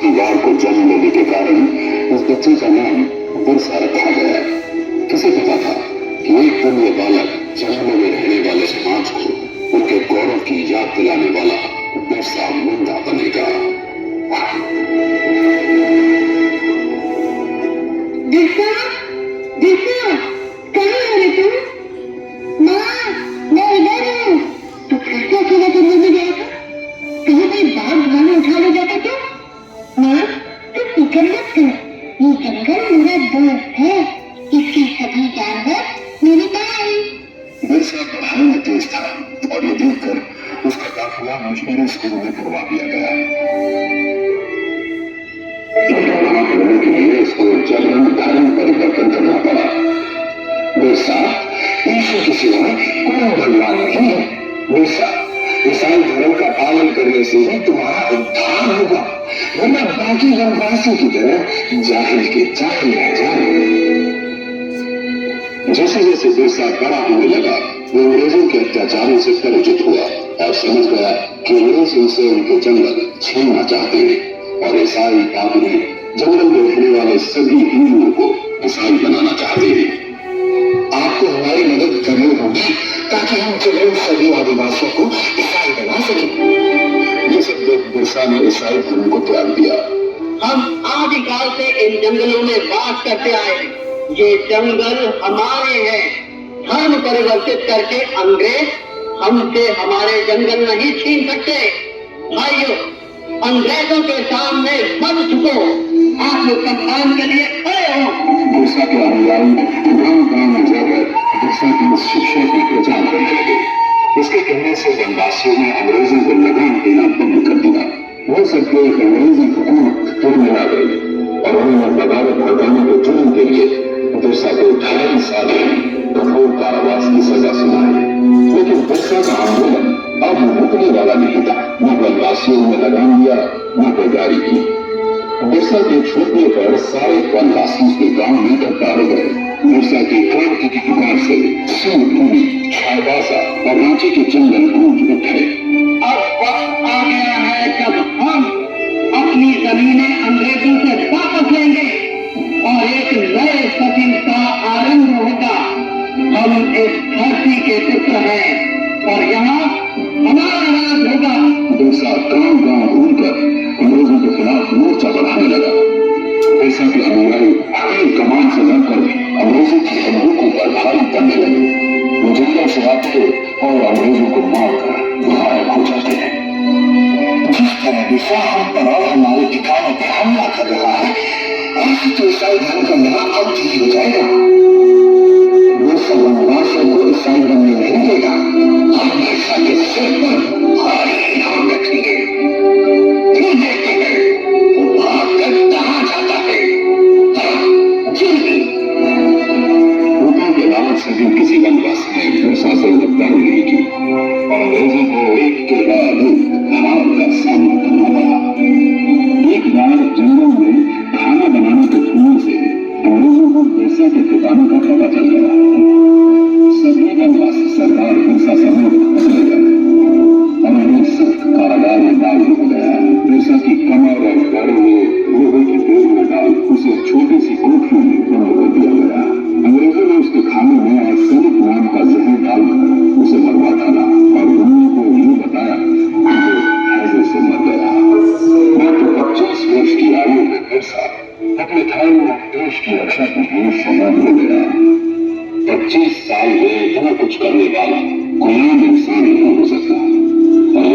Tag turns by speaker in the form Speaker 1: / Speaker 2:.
Speaker 1: दीवार को जन्म देने के कारण उस बच्चे का नाम बिरसा रखा गया। किसे पता था कि एक दिन ये बालक जंगलों में रहने वाले समाज को उनके गौरव की याद दिलाने वाला बिरसा मुंडा बनेगा।
Speaker 2: बिरसा, बिरसा, कहाँ है रे तुम? माँ, मैं इधर हूँ। तू कैसे अकेला जंगल में गया था? कहीं कोई बाघ भालू उठा ले जाता क्या? माँ, तू फिक्र मत कर। ये जंगल मेरा दोस्त है। इसके सभी जानवर मेरे पास।
Speaker 1: बिरसा पढ़ाई में तेज था और ये देखकर उसका दाखिला मिशनरी स्कूल में करवा दिया गया। वहां पढ़ने के लिए उसको जबरन धर्म परिवर्तन करना पड़ा। बिरसा, ईश्वर के सिवा कोई भगवान नहीं है। बिरसा, ईसाई धर्म का पालन करने से ही तुम्हारा उद्धार होगा, वरना बाकी वनवासी की तरह जाहिल के जाहिल रह जाओगे। जैसे जैसे बिरसा बड़ा होने लगा, वो अंग्रेजों के अत्याचारों से परिचित हुआ और समझ गया कि अंग्रेज उनसे उनके जंगल छीनना चाहते हैं और ईसाई पादरी जंगल में रहने वाले सभी हिंदुओं को ईसाई बनाना चाहते हैं। आपको हमारी मदद करनी होगी ताकि हम जंगल सभी आदिवासियों को ईसाई बना सकें। ये सब देख बिरसा ने ईसाई धर्म को त्याग दिया।
Speaker 3: हम आदिकाल से इन जंगलों में वास करते आए हैं। ये जंगल हमारे हैं। धर्म परिवर्तित करके अंग्रेज हमसे हमारे जंगल नहीं छीन सकते। भाइयों, अंग्रेजों के सामने मत झुको। आप लोग सम्मान के लिए खड़े हो।
Speaker 1: बिरसा के अनुयायी गांव-गांव में जाकर बिरसा की इस शिक्षा का प्रचार करने लगे। इसके कहने से वनवासियों ने अंग्रेजों को लगाम देना बंद कर दिया। वो सब एक अंग्रेजी हुकूमत तुरने आ गई और उन्होंने बगावत हटाने के जुर्म के लिए बिरसा को 2.5 साल कठोर कारावास की सजा सुनाई। लेकिन बिरसा का आंदोलन अब रुकने वाला नहीं था। न वनवासियों ने लगाम दिया, न बेगारी की। बिरसा के छूटने पर सारे वनवासी उसके गांव में इकट्ठा हो गए। बिरसा की क्रांति की पुकार से सूरभूमि, छायावासा और रांची के जंगल गूंज उठे।
Speaker 3: अब वक्त आ गया है जब हम अपनी जमीनें अंग्रेजों से वापस लेंगे और एक नए सदी का आरंभ होगा। हम इस धरती के पुत्र हैं और यहाँ हमारा राज होगा।
Speaker 1: बिरसा गांव-गांव घूमकर अंग्रेजों के खिलाफ मोर्चा बढ़ाने लगा। बिरसा के अनुयायी अपनी कमान सजाकर अंग्रेजों की बंदूकों पर भारी पड़ने लगे। वो जंगल से आते और अंग्रेजों को मारकर गायब हो जाते हैं। जिस तरह बिरसा हम पर और हमारे ठिकानों पर हमला कर रहा है, ऐसी तो ईसाई धर्म का यहाँ अंत ही हो जाएगा। वो सब वनवासियों को ईसाई बनने नहीं देगा। हम बिरसा के सिर पर भारी इनाम रखेंगे। फिर देखते हैं वो भागकर कहाँ जाता है। जल्दी। ऊपर के दावत से भी किसी वनवासी ने बिरसा से गद्दारी नहीं की और अंग्रेजों को एक के बाद एक हार का सामना करना पड़ा। एक बार जंगल में खाना बनाने के धुएं से अंग्रेजों को बिरसा के ठिकानों का पता चल गया। सभी वनवासी सरदार बिरसा समेत पकड़े गए और उन्हें सख्त कारागार में डाल दिया गया। बिरसा की कमर और पैरों में लोहे की बेल में डाल उसे छोटी सी कोठरी में बंद कर दिया गया। अंग्रेजों ने उसके खाने में आर्सेनिक नाम का जहर डालकर उसे मरवा डाला और उन्होंने को यूं बताया कि वो हैजे से मर गया। मात्र 25 वर्ष की आयु में बिरसा अपने धर्म और देश की रक्षा के लिए शहीद हो गया। 25 साल में इतना कुछ करने वाला कोई इंसान नहीं हो सकता। और